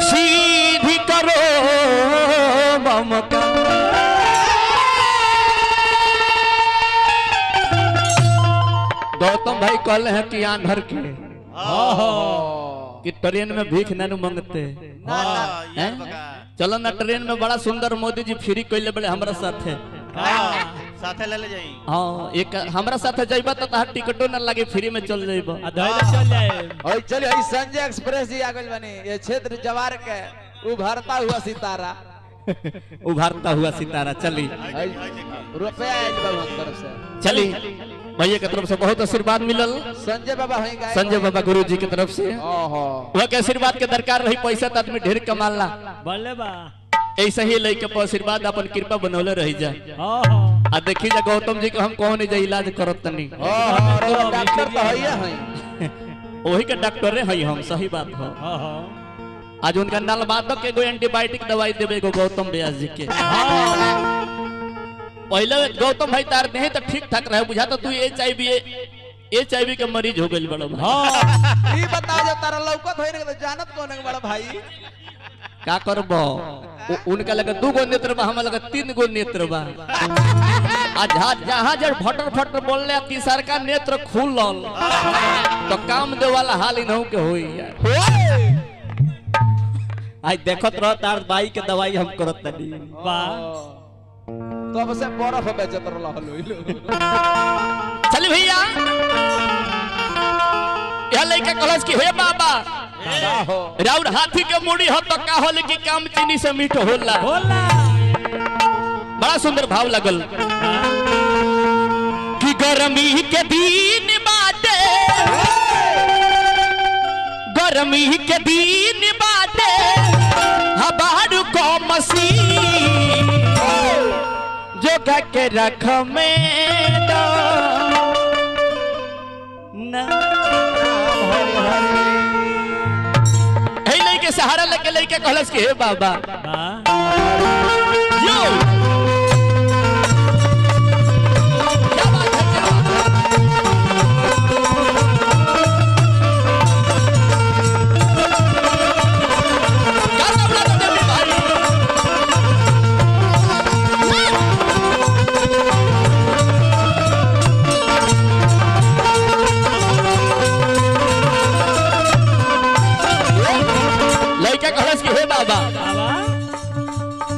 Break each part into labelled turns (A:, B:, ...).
A: सीधी करो ममता। गौतम भाई कहले हैं कि आंधर के कि ट्रेन में भीख नहीं मांगते। चलो ना ट्रेन में बड़ा सुंदर मोदी जी फ्री कैले बड़े हमरा साथे।
B: साथे ले जाई।
A: हाँ एक हमरा साथे जाइबा तो तार टिकटो न लगे फ्री में चल जाइबा।
C: चल जाए।
D: और चलिए संजय एक्सप्रेस जी आगल बने ये क्षेत्र जवार के उभरता हुआ सितारा।
A: उभरता हुआ सितारा चली
D: रुपया तरफ से
A: चली भैया की तरफ से बहुत आशीर्वाद मिलल।
D: संजय बाबा
A: संजय बाबा गुरु जी की तरफ से वह के आशीर्वाद के दरकार रही। पैसा तो आदमी ढेर कमाला ऐसा ही लेके आशीर्वाद अपन कृपा बनौले रही जाए। आ देखी जा गौतम जी के हम कौन जा इलाज करत तनी
D: डॉक्टर तो है
A: वही के डॉक्टर है हम। सही बात हो। आज उनका नलबादक के एंटीबायोटिक दवाई देवे गौतम व्यास जी के। पहले गौतम भाई तार नहीं तो ठीक ठाक रहे बुझा तो तू HIV के मरीज हो गई बड़ा भाई।
D: ये बता जो तारा लौकत होई रे जानत कौन है बड़ा भाई
A: का करबो। उनका लगे 2 गो नेत्र बा हमरा लगे 3 गो नेत्र बा। आज जहां जड़ फटर फटर बोलले तीसर का नेत्र खुलल तो काम दे वाला हाल ही के होई यार। आज देखत रह तार बाई के दवाई हम करत तनी वाह
D: तो अब से बर्फ बेचत रहलो।
A: चल भैया यह लइका कलश की होए बाबा राउर हाथी के मुड़ी हो तो का होले कि काम चीनी से मीठ होला। बड़ा सुंदर भाव लगल कि गर्मी के दिन बाटे गर्मी के दिन बाटे हबारू को मसीन जो के रख में दो के सहारा लेके लेके कहलस के हे बाबा यो क्या बात है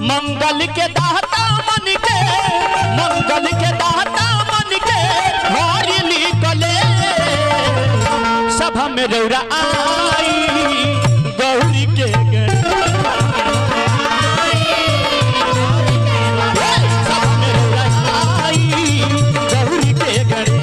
A: मंगल के दाता मन के मंगल के दाता मन के हरि निकले सभा में रौरा आई गौरी के सभा में रौरा आई गौरी के गणे।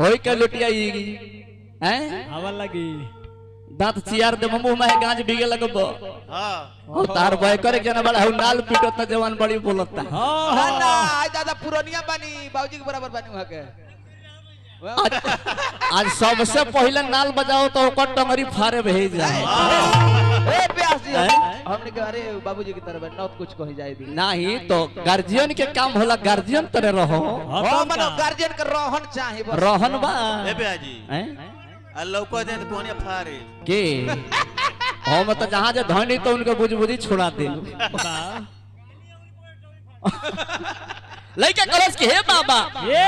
A: होई के लुटिया हैं
C: हवा लगी
A: दांत चियार दे मुंह में गांज बिगे लगबो। हां तार बय करे जना बड़ा नाल पीटत त जवान बड़ी बोलता।
D: हां ना आज दादा पुरानिया बनी बाबूजी के बराबर बनी वहां के।
A: आज सबसे पहले नाल बजाओ तो ओकर टंगरी फारे भेज जाए।
D: ए प्यास जी हमने के अरे बाबूजी की तरफ नौत कुछ कही जाए दी
A: नहीं तो गार्जियन के काम होला गार्जियन तरह रहो।
D: हां मानो गार्जियन के रहन चाहिए बस
A: रहन बा
B: ए बेजी हैं लौको दे कोने फारे
A: के हम तो जहां जे धनी तो उनके बुझबुझी छुड़ा दे। लइका कलश के हे बाबा ये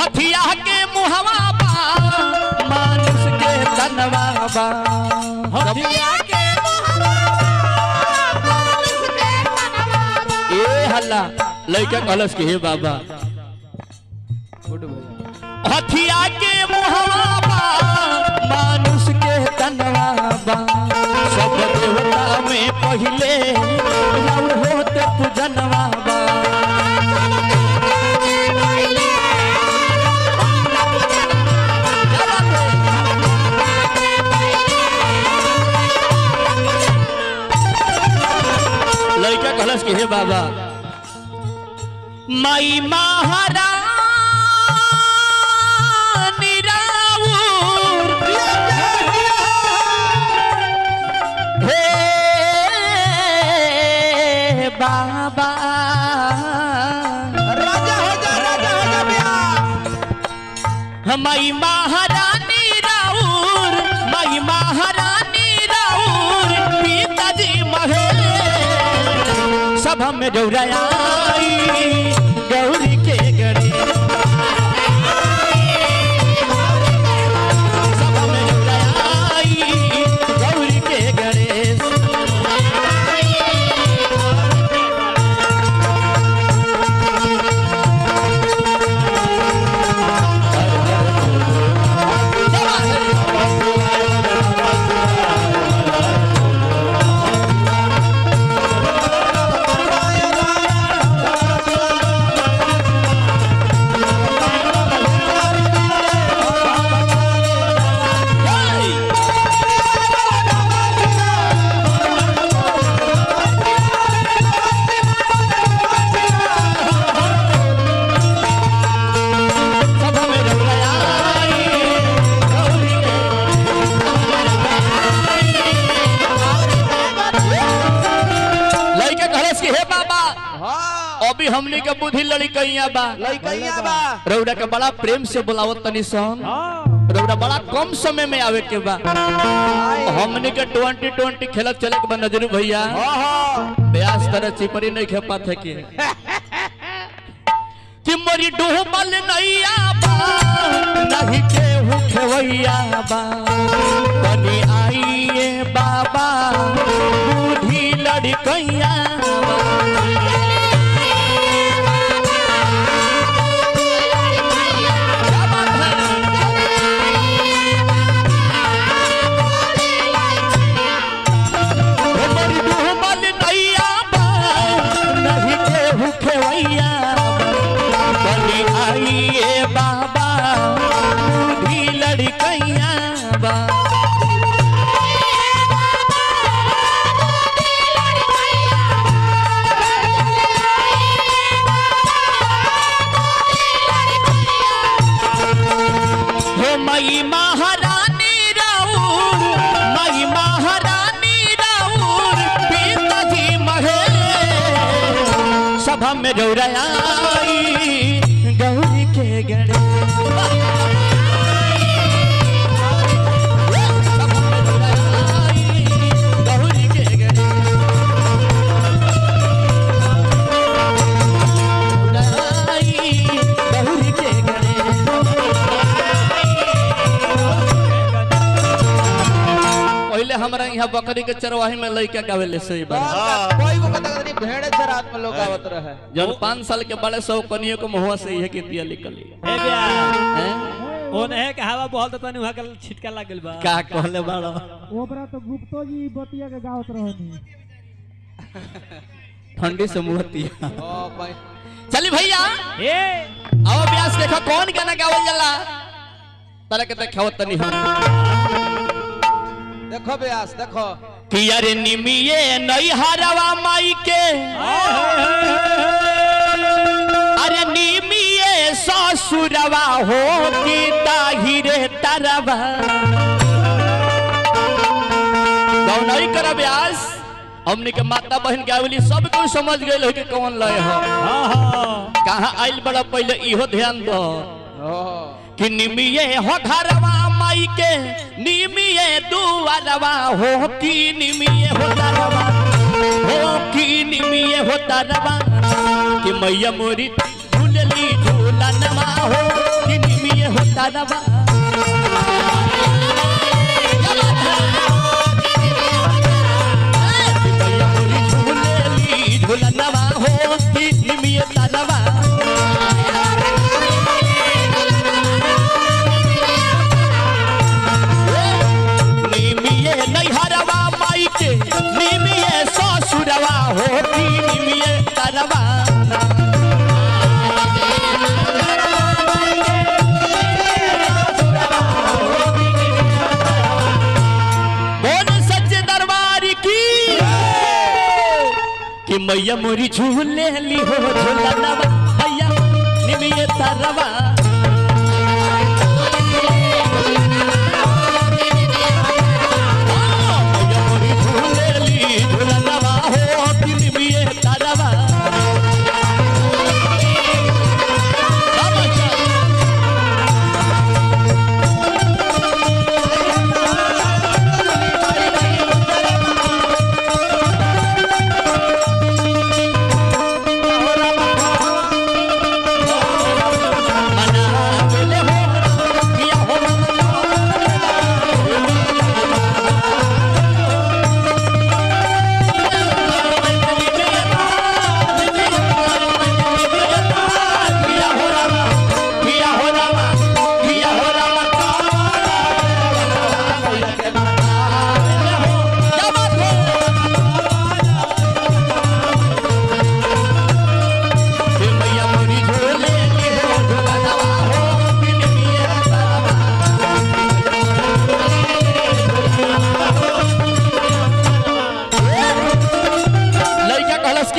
A: हथिया के मुहवा बा मानुष के तनवा बा ए हल्ला लइका कहलस के हे बाबा हथिया के मुहवा बा मानुष के तनवा बा सब देवता में पहिले राउर होते पूजनवा बा लइका कहलस के हे बाबा माई महारानी राउर हे बाबा
D: राजा हो जा भैया
A: माई महारानी राउर माई महारानी राउर पिताजी महे सभा में डौराई गौरी के गणे सभा में डौराई गौरी के गणेश अभी हमनी के बुद्धि लड़कइया बा रउरा के बड़ा प्रेम से बुलावत तनी सन रउरा बड़ा कम समय में आवे के बा हमनी के 2020 खेलत चले के बा नजरू भैया ब्यास तरह चिपरी नहीं खेपा थे के कि मोरी डूबल नैया बा नहीं के हो खेवैया बा तनी आइए बाबा बुद्धि लड़कइया मई महारानी राउर पिताजी महे सभा में डौराई गौरी के गणे गौरी के गणे गौरी के गणे पहले हमरा यहाँ बकरी के चरवाही में लइका गावेले सही बात
D: कोई को पता नहीं भेड़े चरात में लोग आवत रहे
A: जब 5 साल के बड़े सौ कनियों को मुहवा से यह के दिया निकली
C: ए बिया
A: हैं
C: ओने है कि हवा बहुत तनी वहां के छिटका लागल बा
A: का कहले बाड़ो
E: ओबरा तो गुप्तो जी बतिया के गावत रहनी
A: ठंडी से मुहतिया
D: ओ भाई
A: चली भैया
C: ए
A: आओ ब्यास देखो कौन गाना गावल जाला तरह के देखावत तनी हम
D: देखो ब्यास देखो
A: कि अरे निमिये नहीं हरवा माई के अरे निमिये ससुरवा हो कि ताहिरे तरवा कौन नहीं कर ब्यास हमने के माता बहन गावली सब कोई समझ गए हो कि कौन लय हो कहाँ आइल बड़ा पहले इहो ध्यान दो कि निमिये हो घरवा माई के निमिये दुआरवा हो कि निमिये हो दरवा हो कि निमिये हो दरवा कि मैया मोरी झूलली झूलनवा हो कि निमिये हो दरवा तरवा माई के निमिये ससुरवा हो की निमिये तरवा कि मैया मोरी झूले ली हो झूलनवा मैया निमिये तरवा मैया मोरी झूले ली झूलनवा हो कि निमिये तरवा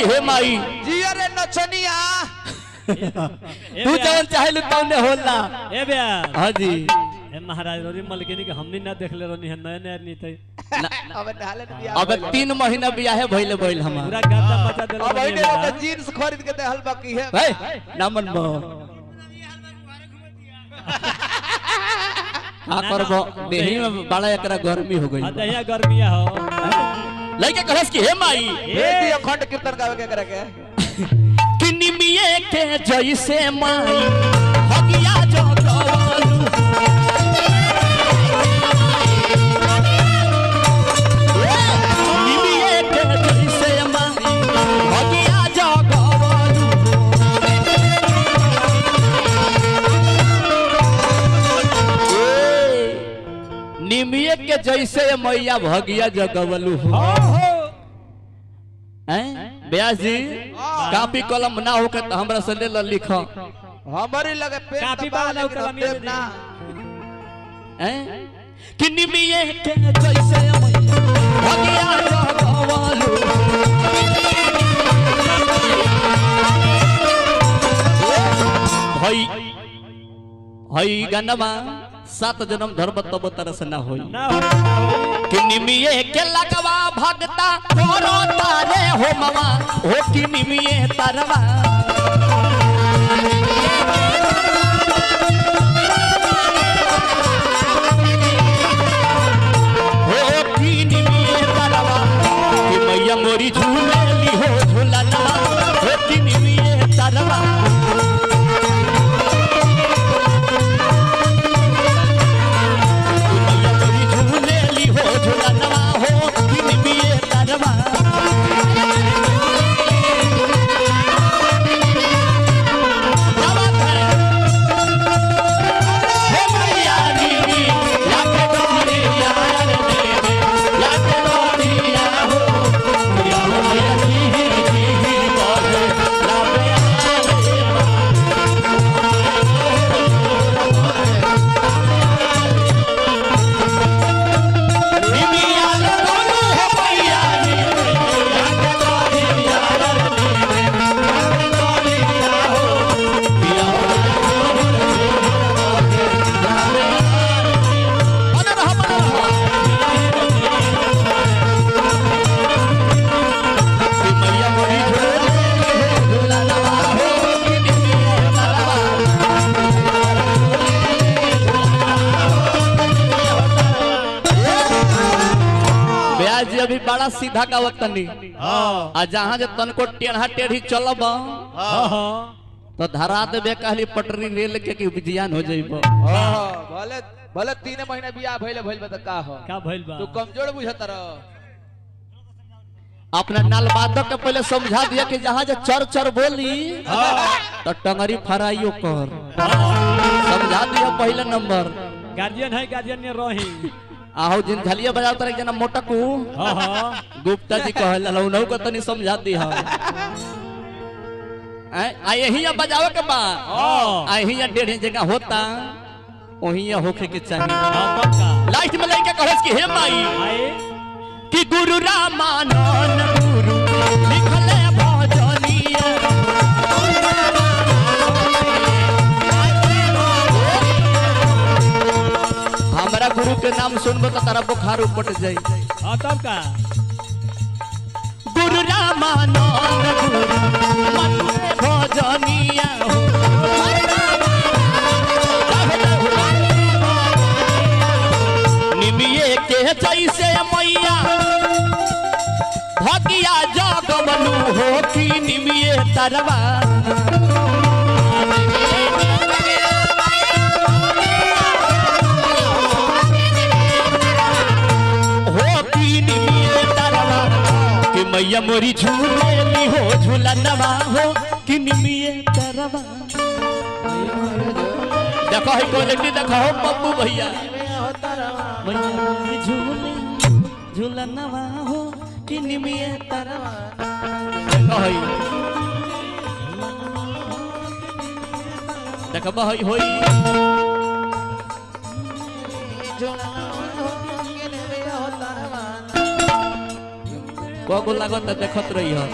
A: हे माई
D: जिया रे नचनिया
A: तू जवन चाहे लू तौने होला
C: ए बे
A: हां जी
C: ए महाराज रोरी मलकिनी के हमनी ना देखले रहनी है नया नया नी थे
D: अब ढाले बियाह
A: अब 3 महीना बियाह भइले भइल हमार
C: पूरा गाता बचा देले
D: अब इने ओके जीन्स खरीद के देहल बाकी है
A: हे नामन बो का करबो देही में बड़ा एकरा गर्मी हो गई
C: हां दहिया गर्मिया हो
A: लइका कहस कि हे माई
D: ए दी अखंड कीर्तन गावे के करे के
A: कि निमिये के जैसे माई भगिया जगवालू निमिये के जैसे माई भगिया जगवालू निमिये के जैसे मैया भगिया जगवलू हो ब्यास जी कापी कलम ना हो के हमरा से ले ल लिख
D: हमारी लगे पेन
C: काफी
D: दबा
C: बाला
D: लेकिन हम देव ना
A: कि निमिये के जैसे भगिया जगवालू भाई भाई गनमा 7 जन्म धर्म तब तरस ना होई
C: ना हो
A: कि निमिये के लगवा भगता तोरो तारे हो मवा हो कि निमिये तरवा हो कि निमिये तरवा कि मैया मोरी झूले ली हो झूलना हो कि निमिये तरवा अभी बड़ा सीधा का वतनी आ जहाँ जे तनको टेढ़ा टेढ़ी चलब तो धरा देबे कहली पटरी रेल के कि जियान हो जइबो
D: भले भले 3 महीना बियाह भइले भइल बता का
C: भइल बा
D: तू कमजोर बुझत रह
A: अपना नालबादक के पहले समझा दिया कि जहाँ जे चर चर बोली तो टंगरी फराइयो कर समझा दिया पहले नंबर
C: गार्जियन है गार्जियन ने रही
A: आहू जिन झलिया बजाओ तर एक जना मोटकू
C: हाँ हाँ
A: गुप्ता जी कहल लौनऊ को तनी समझा दी है आ यही बजावे के बा
C: हाँ।
A: आ यही डेढ़ जगह होता वही होखे के चाहिए
C: हाँ पक्का
A: लास्ट में लइका कहस कि हे माई
C: आए
A: कि गुरु रामानंद गुरु लिखले भजनिया हमरा गुरु के नाम सुनबो तो तारा बुखार उपट जाई
C: हाँ तब का
A: गुरु रामानंद गुरु लिखले भजनिया निमिये के जैसे मैया भगिया जगमनु हो कि निमिये तरवा हो कि निमिये तरवा कि मैया मोरी झूलेली हो झूलनवा हो कि निमिये तरवा देखो है क्वालिटी देखो हो पप्पू भैया मैया मोरी झूले झूलनवा हो कि निमिये तरवा देखो है देखो है होई को लागत देखत रही हो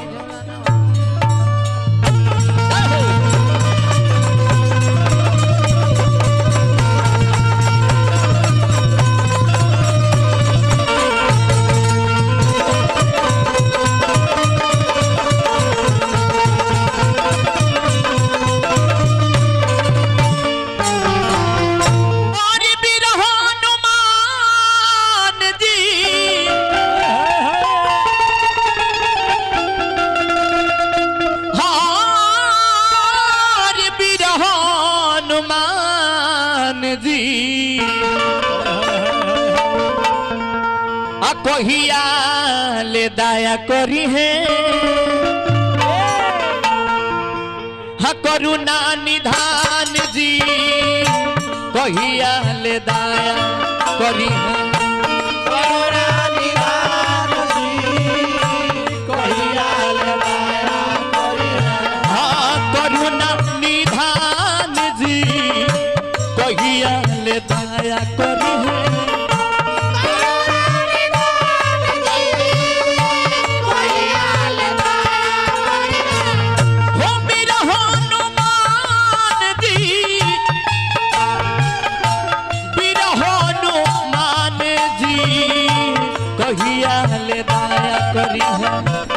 A: कहिया ले दाया करी है हा करुणा निधान जी कहिया ले दाया करी है करुणा निधान जी कहिया ले दाया करी है हाँ करुणा निधान जी कहिया ले दाया करी है कहिया ले दाया करी है